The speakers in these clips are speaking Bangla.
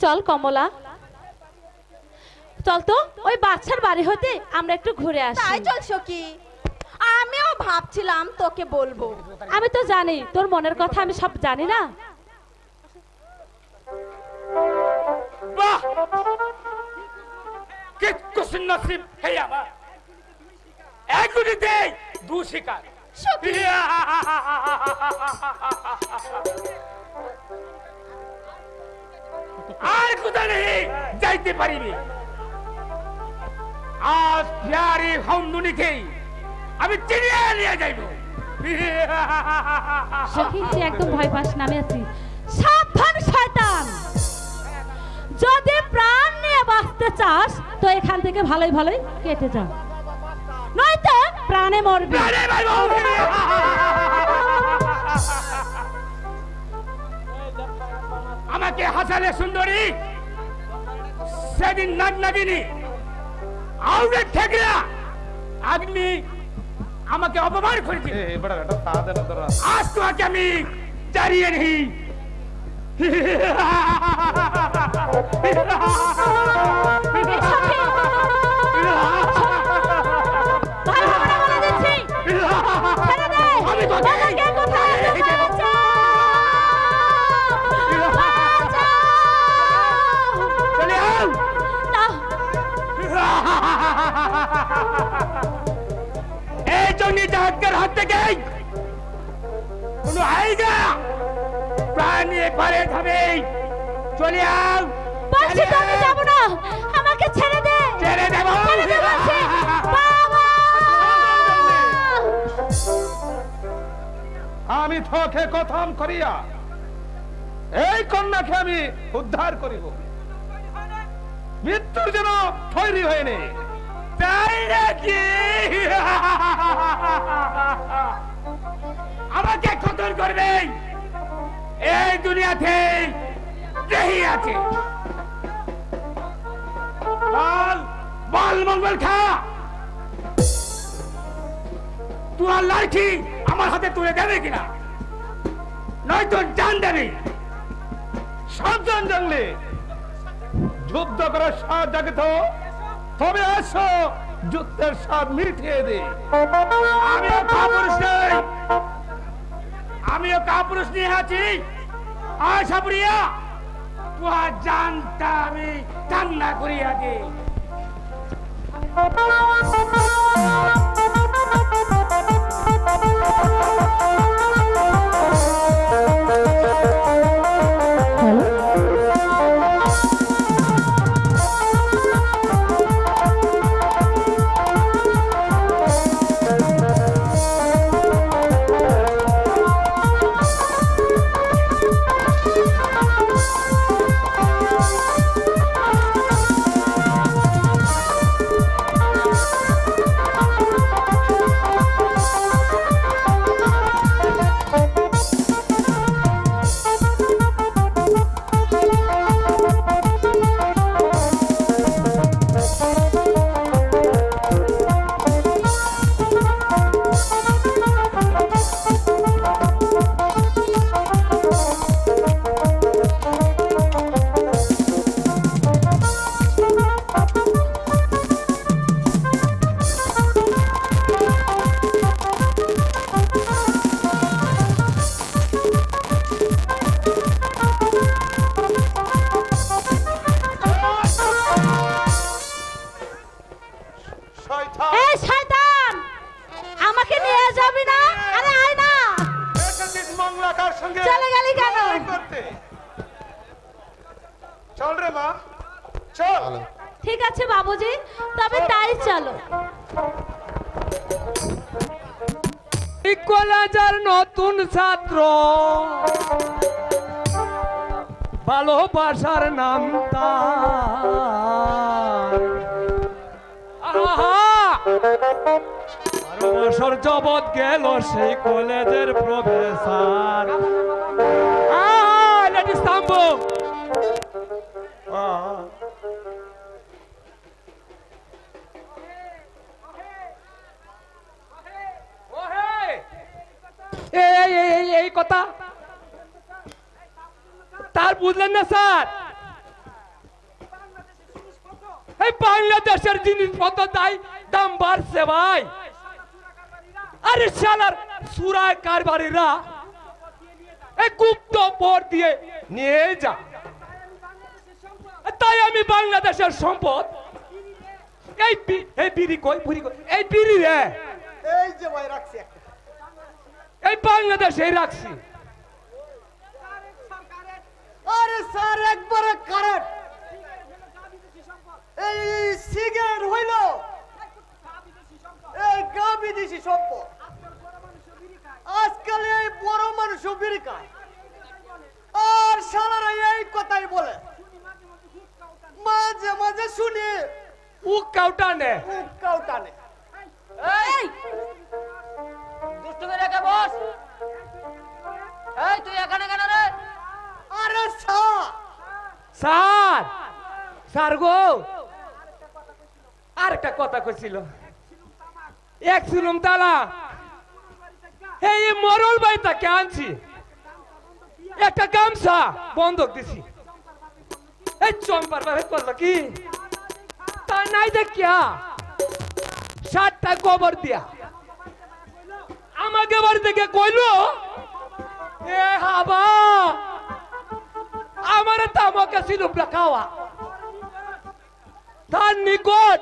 চল কমলা, চল তো ওই বাচ্চার বাড়ি হতে আমরা একটু ঘুরে আসি। তাই চল সখী, আমিও ভাবছিলাম তোকে বলবো। আমি তো জানি তোর মনের কথা, আমি সব জানি না। বাহ, কি কুসুম নসিব হে আমার, এক গুলিতে দু শিকার। সখী আর কোথায় নেই যাইতে পারিনি। আজ প্যারি হমদুনিকে আমি চিনিয়ে নিয়ে যাইব। সখী তুই একদম ভয় পাস না, আমি আছি। সাবধান শয়তান, যদি প্রাণ নিয়ে বাঁচতে চাস তো এখান থেকে ভালোই ভালোই কেটে যা, নয়তো প্রাণে মরবি। আমাকে হাসালে সুন্দরী, সেদিন নাগ নাগিনী আউরে ঠেকলা আদমি আমাকে অপমান করেছে। আজ তোমাকে আমি জানিয়ে নেই। এই জন্য জাহাজের হাত থেকে কোনো আইগা প্রাণ নিয়ে পারে যাবে। চলে আও। বলছি তো আমি যাব না, আমাকে ছেড়ে দে। ছেড়ে দেব। বাবা, আমি তোকে কথম করিয়া এই কন্যাকে আমি উদ্ধার করিব, মৃত্যুর যেন তৈরি হয়নি। তাই নাকি? আমাকে কতল করবে এই দুনিয়াতে যেই আছে। বল বল মঙ্গল খা, তোমার লাঠি আমার হাতে তুলে দেবে কিনা, নয়তো জান দেবে। সাবধান জানলে যুদ্ধ করার স্বাদ জাগিত, তবে আসো যুদ্ধের স্বাদ মিটিয়ে দে। আমিও কাপুরুষ নই, আমিও কাপুরুষ নিয়ে আছি। আর সাবরিয়া তোমার জানটা আমি ঠান্ডা করিয়া দিই। ঠিক আছে বাবুজি, তবে তাই চলো। কলেজের নতুন ছাত্র, ভালোবাসার নাম তার। বছর জবত গেল সেই কলেজের প্রফেসর। এই কথা তার বুঝলেন না স্যার? এই বাংলাদেশের জিনিসপত্র দাম বাড়ছে ভাই। আরে শালার সুরায় কারবারিরা এই গুপ্ত পর দিয়ে নিয়ে যা, তাই আমি বাংলাদেশের সম্পদ এই বিড়ি কই এই বিড়ি রে এই যে ভাই রাখছি একটা। এই বাংলাদেশে রাখছি। আরে স্যার একবারে কারেক্ট। এই সিগারেট হইল এই গা বিদেশি সম্পদ। আজকাল এই বড় মানুষ বিড়ি খায় আর শালারা এই কথাই বলে। মাঝে মাঝে শুনি উক্কাও টানে। এই দুষ্টু মেরে কে বস? এই তুই এখানে কেন রে? আরে স্যার স্যার গো আরেকটা কথা কইছিল। এক ছিলুম তালা এই মরল ভাই তাকে আনছি, একটা গামছা বন্ধক দিছি। এই চম্পার ভাবে করলো কি তা নাই দেখিয়া 7টা গোবর দিয়া আমাকে বাড়ি থেকে কইলো, এ হাবা আমার তামাকে সিলুপটা খাওয়া, তার নিকট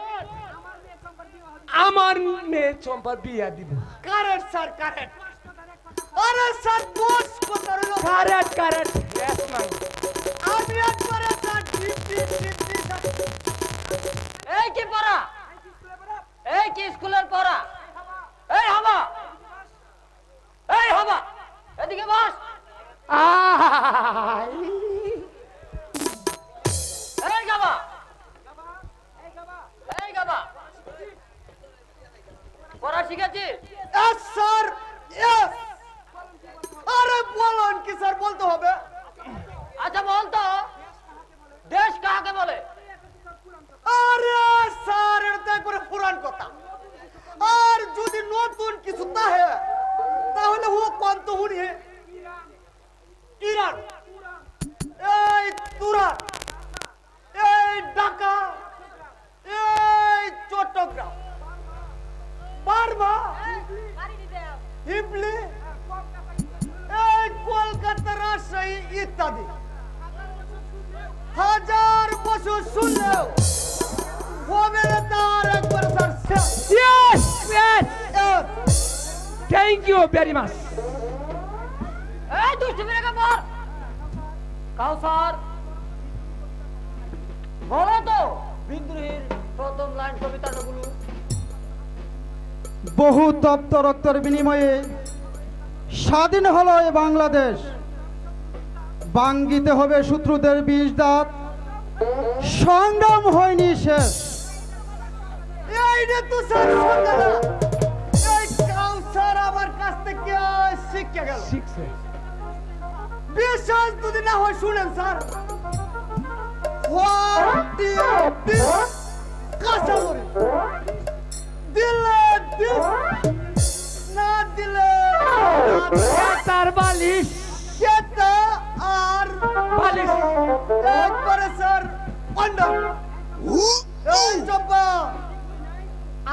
আমার মেয়ে চম্পার বিয়া দিব। Correct sir correct. আরে স্যার দোষ কথা হইল কারেক্ট ইয়েস ম্যাম। আমি একবারে স্যার ঠিক এই কি পড়া? এই কি স্কুলের পড়া? এই হাবা এদিকে বস। এই গাবা পড়া শিখেছিস? Yes sir yes. আরে বলেন কি স্যার বলতে হবে? আচ্ছা বল তো দেশ কাকে বলে? আরে স্যার এটা একবারে পুরান কথা। আর যদি নতুন কিছু তাহে তাহলে ও কোন তো হুনি ইরান, এই তুরান, এই ঢাকা, এই চট্টগ্রাম, বার্মা, হিবলি, এই কলকাতা, রাজশাহী ইত্যাদি। 1000 বছর শুনলেও হবে না তার একবার sir. Yes Yes. Thank you very much. এই দুষ্টু মেরে বল। কাউসার বলো তো বিদ্রোহীর প্রথম লাইন কবিতাটা বলো। বহু তপ্ত রক্তের বিনিময়ে স্বাধীন হলো এই বাংলাদেশ। ভাঙ্গিতে হবে শত্রুদের বিষ দাঁত, সংগ্রাম হয়নি শেষ। এইটা তো স্যার সকালে এই কাউসার আমার কাছ থেকে শিখে গেল। শিখছে বিশ্বাস যদি না হয় শুনেন স্যার। What is কাঁচামরিচ দিলে না দিলে তার বালিশ সেটা আর বালিশ একবারে স্যার কন্ডম। এই চম্পা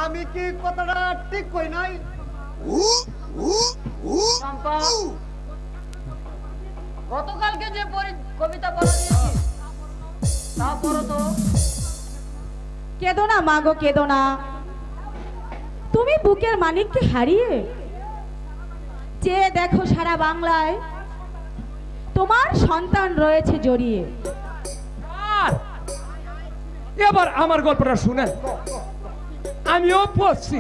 আমি কি কথাটা ঠিক কই নাই? চম্পা গতকালকে যে কবিতা পড়া দিয়েছি তা পড়ো তো। কেঁদো না মা গো, কেঁদো না। তুমি বুকের মানিককে হারিয়ে যে দেখো সারা বাংলায় তোমার সন্তান রয়েছে জড়িয়ে। আর এবার আমার গল্পটা শুনেন। আমিও পড়ছি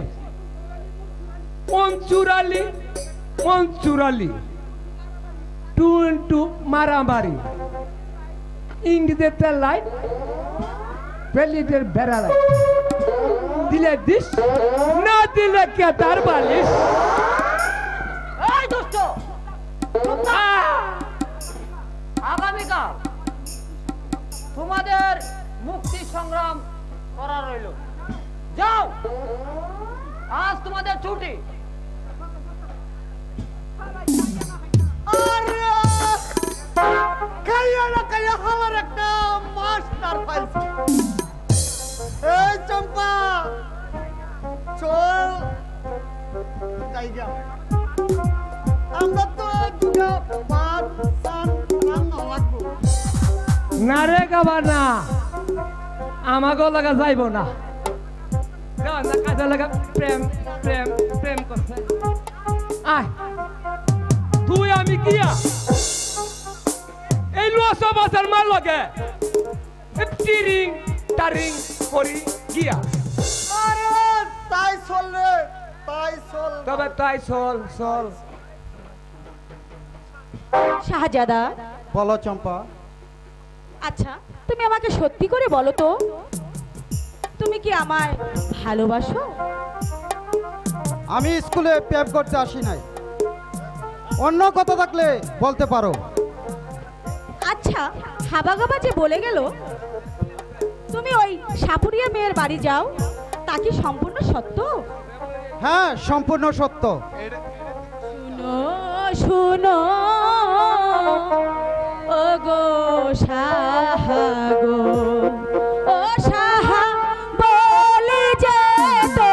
পঞ্চুরালি টু মারামারি, ইংরেজের তেল লাইট, পেলিটের বেড়া লাইট, দিলে দিস না দিলে কে তার বালিশ। এই দুষ্ট আগামীকাল তোমাদের মুক্তি সংগ্রাম করা রইল। যাও, আজ তোমাদের ছুটি। আরে কাইয়া না কাইয়া আমার একটা মাস্টার পাইছে। এই চম্পা চল জায়গা আমরা তো দুটা পাঁচ সাত রান্না লাগবো না রে গাবার না আমাকেও লাগা যাইব না কাজে লাগা প্রেম প্রেম প্রেম করছে আয় তুই আমি কিয়া এই লোসা বাজার মার লাগে টিরিং টারিং করি গিয়া আরে তাই চল রে তাই চল তবে তাই চল চল শাহজাদা, বলো চম্পা। আচ্ছা তুমি আমাকে সত্যি করে বলো তো, তুমি কি আমায় ভালোবাসো? আমি স্কুলে প্রেম করতে আসি নাই, অন্য কথা থাকলে বলতে পারো। আচ্ছা হাবাগাবা যে বলে গেল তুমি ওই সাপুরিয়া মেয়ের বাড়ি যাও, তা কি সম্পূর্ণ সত্য? হ্যাঁ সম্পূর্ণ সত্য। শুনো শুনো ও গো সাহা গো, ও সাহা বলে যে তো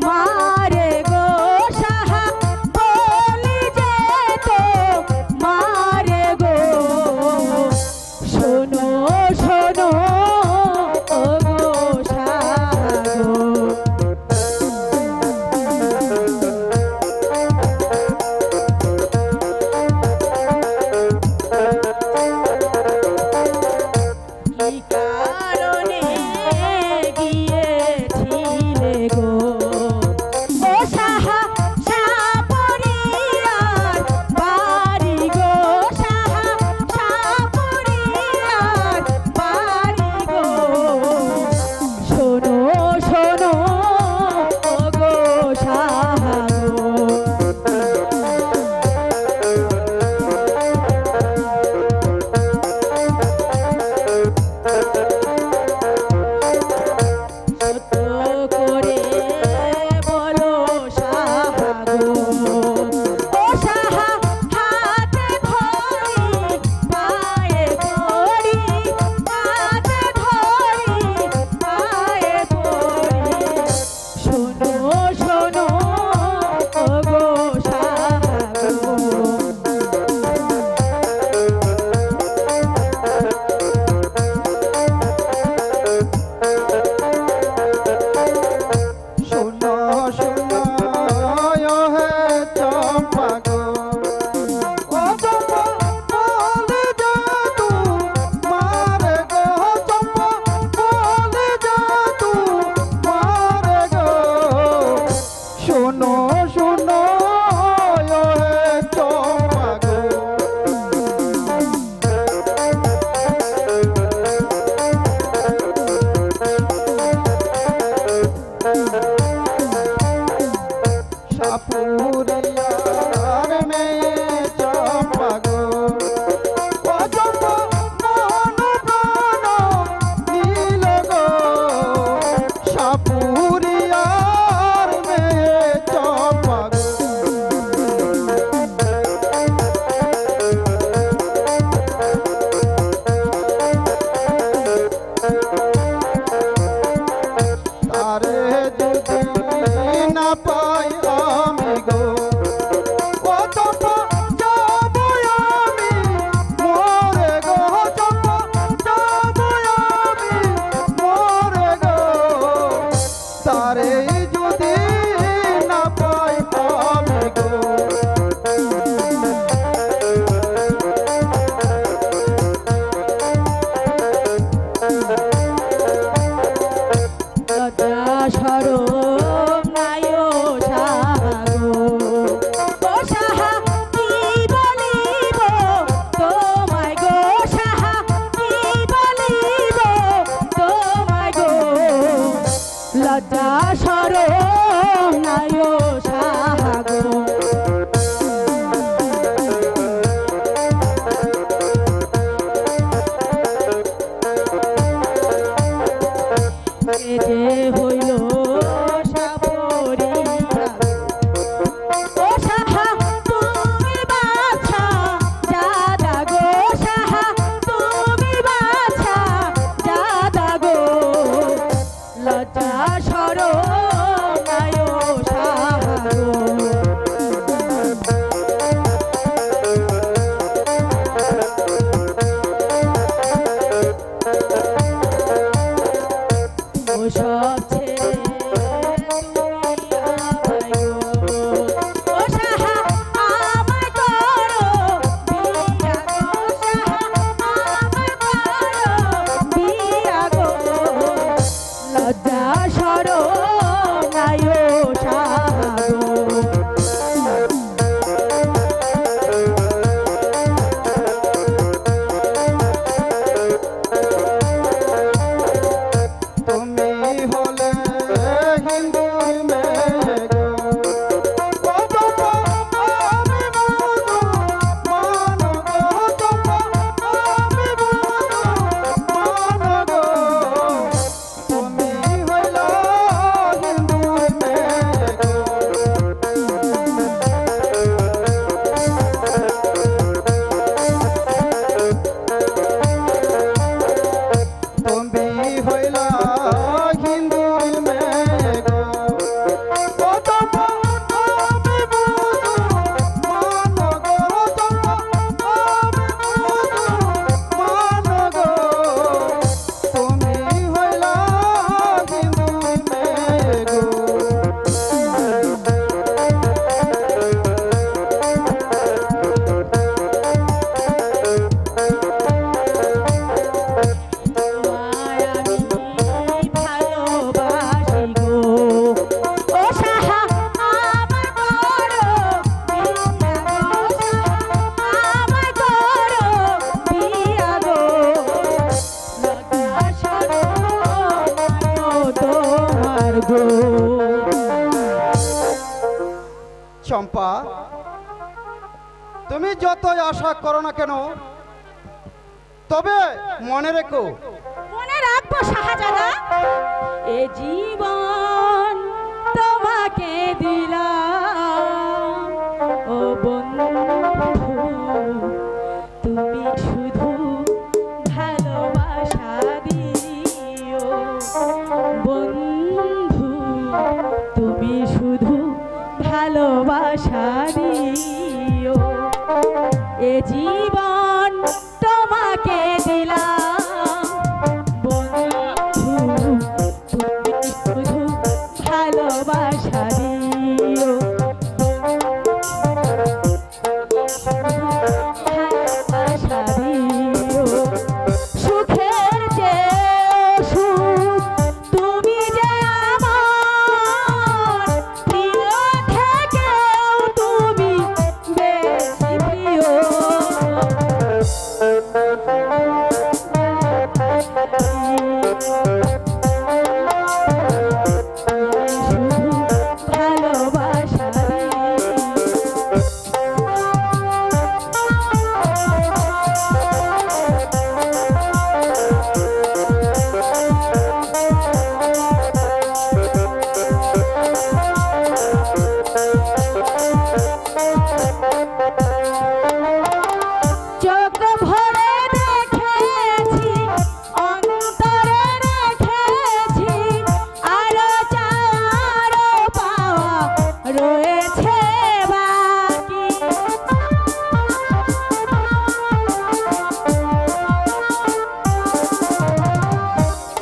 মারে গো, সাহা বলে যে তো মারে গো। শোনো শোনো ও গো সাহা গো, কি কারণে গিয়েছিলে গো, ও সাহা সাপুরিয়ার বাড়ি গো, সাহা সাপুরিয়ার বাড়ি গো। শোনো শোনো ও গো সাহা গো, সত্য করে বলো সাহা গো, ও সাহা হাতে ধরি পায়ে পড়ি, হাতে ধরি পায়ে পড়ি। শোনো শোনো ও গো সাহা গো, শোনো শোনো হে চম্পা গো, ও চম্পা বলে যা তু মারে গো, চম্পা বলে যা তু মারে গো। শোনো শোনো হে চম্পা গো, সাপুরিয়ার মেয়ে চম্পা গো, ও চম্পা মন প্রাণ নীল গো, সাপুরিয়ার মেয়ে চম্পা গো। তারে যদি না পাই আমি গো, ও চম্পা যাবো আমি মরে গো, চম্পা যাবো আমি মরে গো। তারে যদি না পাই আমি গো, লজ্জা শরম নাই ও সাহা গো, ও সাহা কি বলিব তোমায় গো, সাহা কি বলিব তোমায় গো। লজ্জা শরম নাই ও সাহা গো, এ যে হইল সাপুরিয়া, ও সাহা তুমি বাছা দাদা গো, সাহা তুমি বাছা দাদা গো। শরণায় সাহাগো ও সব ছেড়ে তুমি আমায় গো ও সাহা আমায় করো বিয়া গো সাহা আমায় করো বিয়া গো লজ্জা শরণায় সাহাগো তুমি হলে হিন্দুর মেয়ে গো। ও চম্পা, আমি বধূ মান গো। চম্পা, আমি বধূ মান গো। তুমি হইল হিন্দুর মেয়ে গো। তুমি হইলা হিন্দুর মেয়ে গো। ও চম্পা, আমি বধূ মান গো। চম্পা, আমি বধূ মান গো। তুমি হইলা হিন্দুর মেয়ে গো। তোমায় আমি ভালোবাসি গো ও সাহা আমায় করো বিয়া গো সাহা আমায় করো বিয়া গো লজ্জা শরণায় তোমার গো চম্পা, তুমি যতই আশা করো না কেন, তবে মনে রেখো মনে রাখবো শাহজাদা এ জীবন তোমাকে দিলাম ও বন্ধু তুমি শুধু ভালোবাসা দিও বন্ধু তুমি শুধু ভালোবাসা দিও এ জীবন তোমাকে দিলাম বন্ধু তুমি শুধু ভালোবাসা দিও ভালোবাসা দিও সুখের যে সুখ তুমি যে আমার প্রিয় থেকেও তুমি বেশি প্রিয় শুধু ভালোবাসা চোখ ভরে দেখেছি অন্তরে রেখেছি আরো চাওয়ারও পাওয়া রয়েছে বাকি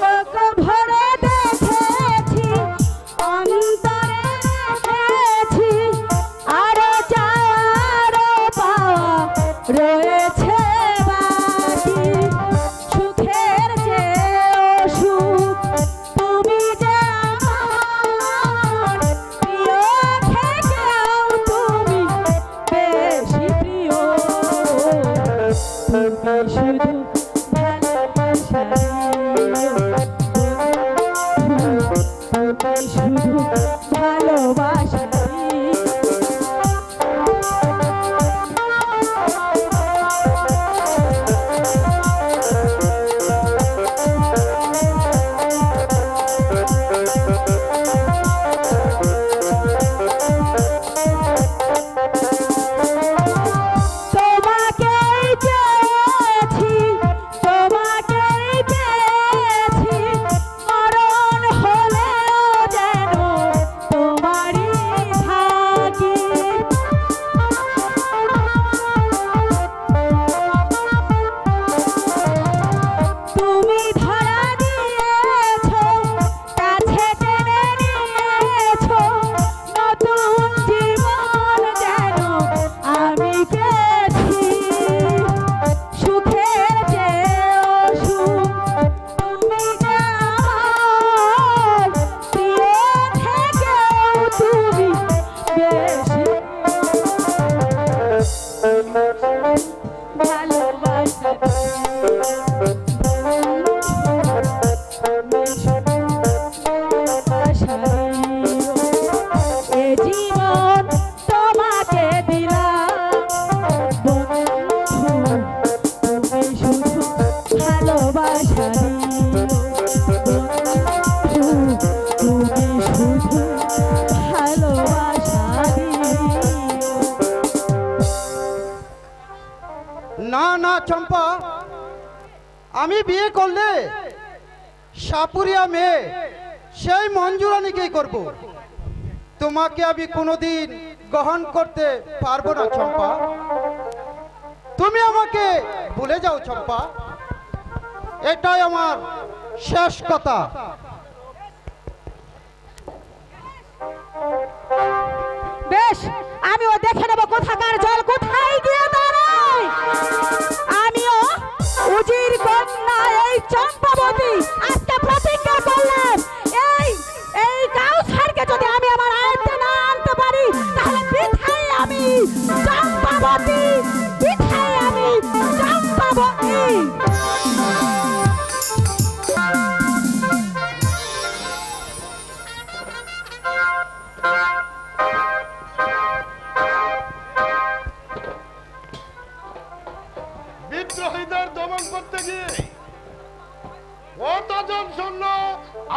চোখ ভরে দেখেছি অন্তরে রেখেছি আরো চাওয়ারও পাওয়া রয়েছে বাকি সুখের যে সুখ তুমি যে আমার প্রিয় থেকেও তুমি বেশি প্রিয় তুমি শুধু ভালোবাসা দিও তুমি শুধু ভালোবাসা দিও তোমাকেই চেয়েছি তোমাকেই পেয়েছি মরণ হলেও চম্পা, আমি বিয়ে করলে সাপুরিয়া মেয়ে সেই মঞ্জুরানীকেই করব। তোমাকে আমি কোনোদিন গ্রহণ করতে পারবো না চম্পা। তুমি আমাকে ভুলে যাও চম্পা, এটাই আমার শেষ কথা। বেশ, আমিও দেখে নেবো কোথাকার জল কোথায় গিয়ে দাঁড়ায়। আমিও উজির কন্যা এই চম্পাবতী আজকে প্রতিজ্ঞা করলাম, এই কাউসারকে যদি আমি আমার আয়ত্তে না আনতে পারি তাহলে বৃথায় আমি চম্পাবতী, বৃথায় আমি চম্পাবতী। বিদ্রোহীদের দমন করতে গিয়ে কতজন সৈন্য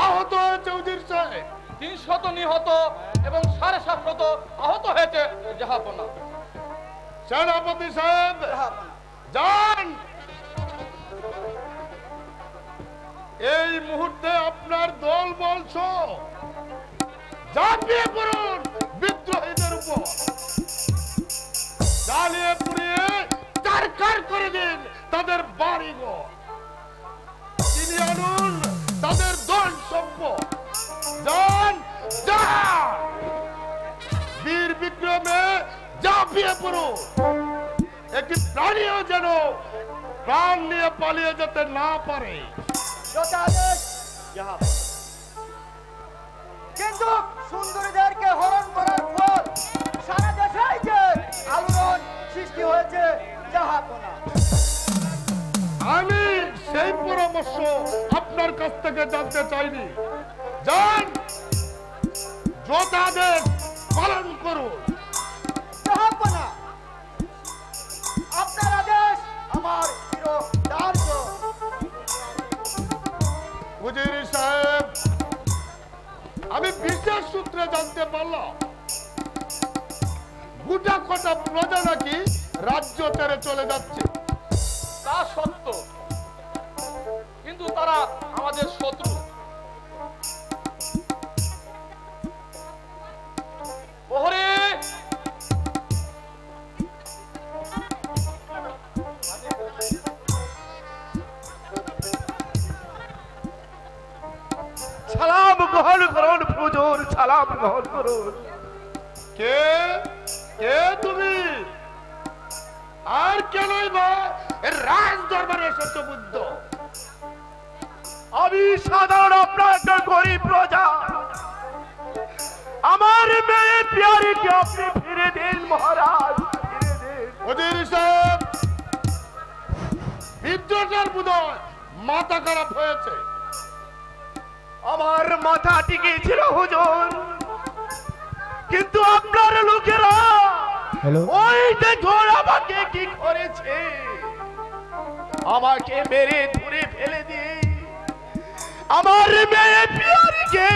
আহত হয়েছে উজির সাহেব? 300 নিহত এবং 750 আহত হয়েছে জাহাপনা। সেনাপতি সাহেব যান, এই মুহূর্তে আপনার দল বলছ ঝাঁপিয়ে পড়ুন বিদ্রোহীদের উপর, জ্বালিয়ে পুড়িয়ে কারকার করে দিন তাদের বাড়িঘর, কিনে আনুন তাদের দল সম্পদ। যান যান, বীর বিক্রমে ঝাঁপিয়ে পড়ুন, একটি প্রাণীও যেন প্রাণ নিয়ে পালিয়ে যেতে না পারে। কিন্তু সুন্দরীদেরকে হরণ করার পর সারা দেশে যে আলোড়ন সৃষ্টি হয়েছে জাহাপনা। আমি সেই পরামর্শ আপনার কাছ থেকে জানতে চাইনি। যান, যোদ্ধাদের পালন করুন। জাহাপনা, আপনার আদেশ আমার চিরদার্য। উজির সাহেব, আমি বিশেষ সূত্রে জানতে পারলাম গোটা কটা প্রজা নাকি রাজ্য ছেড়ে চলে যাচ্ছে। তা সত্য, কিন্তু তারা আমাদের শত্রু। প্রহরী, সালাম গ্রহণ করুন হুজুর, সালাম গ্রহণ করুন। কে কে তুমি? আর কেনই বা রাজ দরবারে এসেছো বুদ্ধ? আমি সাধারণ আপনার একটা গরিব প্রজা। আমার মেয়ে পিয়ারিকে আপনি ফিরে দিন মহারাজ, ফিরে দিন। উজির সাহেব, বিদ্রোহের বোধহয় মাথা খারাপ হয়েছে। আমার মাথা টিকে ছিল হুজুর, কিন্তু আপনার লোকেরা ওই দেখুন আমাকে কি করেছে, আমাকে মেরে ধরে ফেলে দিয়ে আমার মেয়ে পিয়ারিকে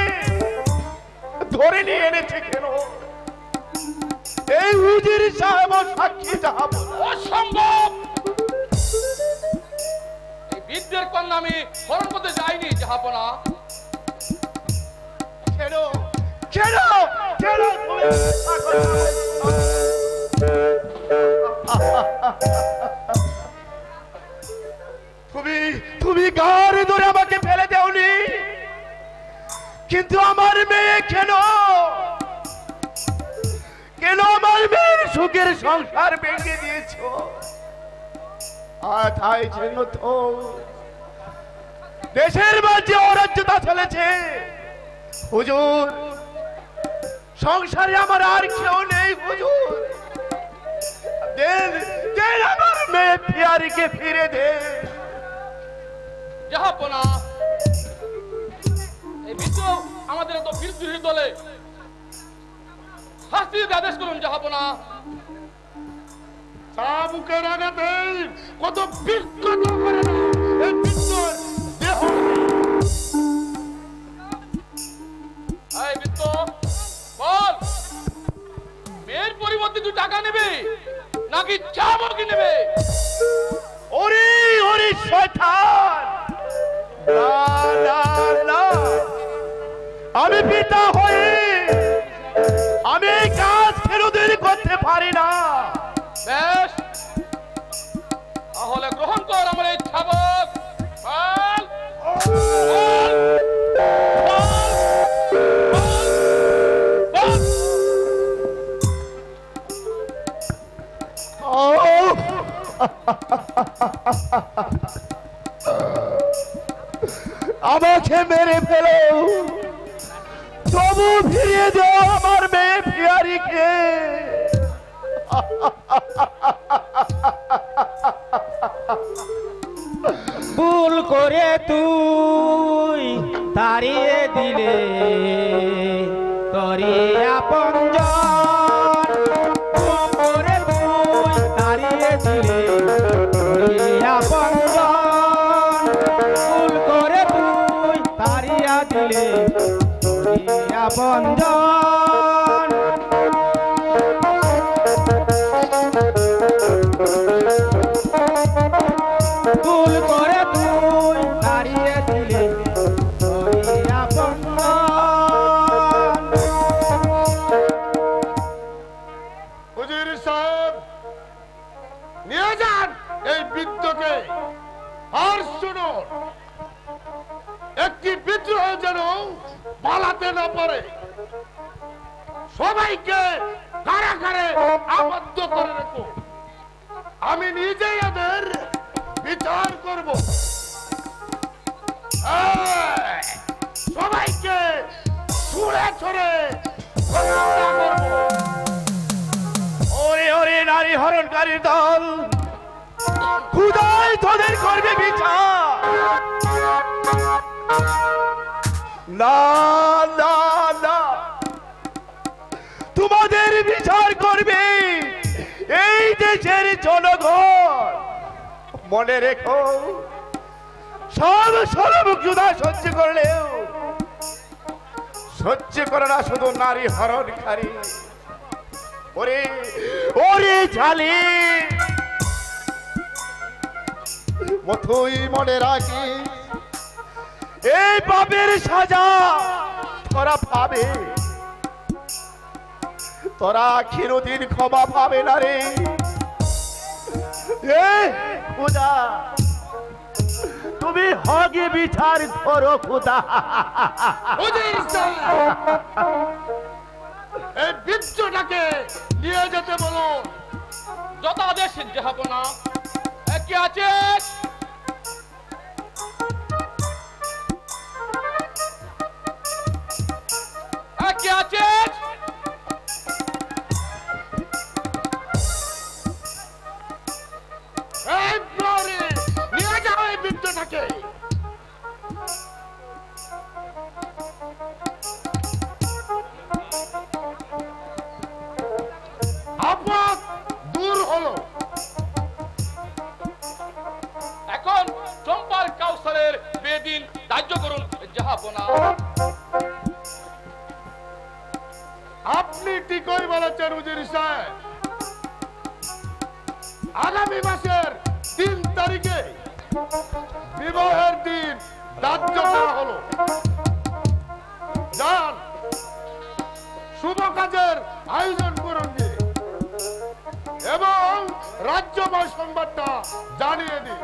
ধরে নিয়ে এনেছে। কেন? এই হুজুর সাহেব সাক্ষী যাব। অসম্ভব! এই বিদ্যের কন্যা আমি হরণ করতে যাইনি জাহাপনা। কেন কেন কেন তুমি তুমি গাড়ি ধরে আমাকে ফেলে দেওনি, কিন্তু আমার মেয়ে কেন কেন আমার মেয়ের সুখের সংসার ভেঙে দিয়েছ? তাই জন্য তো দেশের মাঝে অরাজ্যতা চলেছে হুজুর। সংসারে আমার আর কেউ নেই হুজুর, দেন দেন আমার মেয়ে পিয়ারিকে ফিরে দে। জাহাপনা, এই বিদ্রোহ আমাদের তো বিদ্রোহী দলে শাস্তি দিতে আদেশ করুন জাহাপনা। চাবুকের আঘাতে কত বিক্ষত করে না এই বিদ্রোহের দেহ। এই বিদ্রোহ বল, মেয়ের পরিবর্তে তুই টাকা নেবে নাকি চাবুক নেবে? ওরে ওরে শয়তান, না না না, আমি পিতা হয়ে আমি এই কাজ কোনোদিন করতে পারি না। বেশ, তাহলে গ্রহণ কর আমার এই শাবক। বল, বল, বল, বল। আমাকে মেরে ফেলো, তবু ফিরিয়ে দাও আমার মেয়ে পিয়ারিকে। ভুল করে তুই তাড়িয়ে দিলে তরি আপনজন, ভুল করে তুই তাড়িয়ে দিলে তরি আপনজন, ভুল করে তুই তাড়িয়ে দিলে তরি আপনজন। ভুল করে তুই তাড়িয়ে দিলে তোরই আপনজন। হুজুর সাহেব, নিয়ে যান এই বৃদ্ধকে। আর শুনুন, একটি বিদ্রোহ যেন পালাতে না পারে, সবাইকে কারাগারে আবদ্ধ করে রেখো। আমি নিজেই এদের বিচার করব। সবাইকে ছুঁড়ে ছুঁড়ে হত্যা করব। ওরে ওরে নারী হরণকারীর দল, খুদাই তোদের করবে বিচার। না না না, তোমাদের বিচার করবে এই দেশের জনগণ। মনে রেখো, সব সর্বক্ষুধা সহ্য করলেও সহ্য করে না শুধু নারী হরণকারী। ওরে ওরে ঝালি, মথুই মনে রাখি, এই পাপের সাজা তোরা পাবে, তোরা চিরদিন ক্ষমা পাবে না রে। খুদা, তুমি হগে বিচার করো খুদা। এই বৃদ্ধটাকে নিয়ে যেতে বলো। যত আদেশ জাহাপনা। কি আছিস? কি আছিস? নিয়ে যাও এই বৃদ্ধটাকে। আপদ দূর হলো। এখন চম্পার কাউসারের বেদিন ধার্য করুন জাহাপনা। আপনি ঠিকই বলেছেন হুজুর সাহেব। আগামী মাসের 3 তারিখে বিবাহের দিন ধার্য করা হলো। যান, শুভ কাজের আয়োজন করুন এবং রাজ্যময় সংবাদটা জানিয়ে দিন।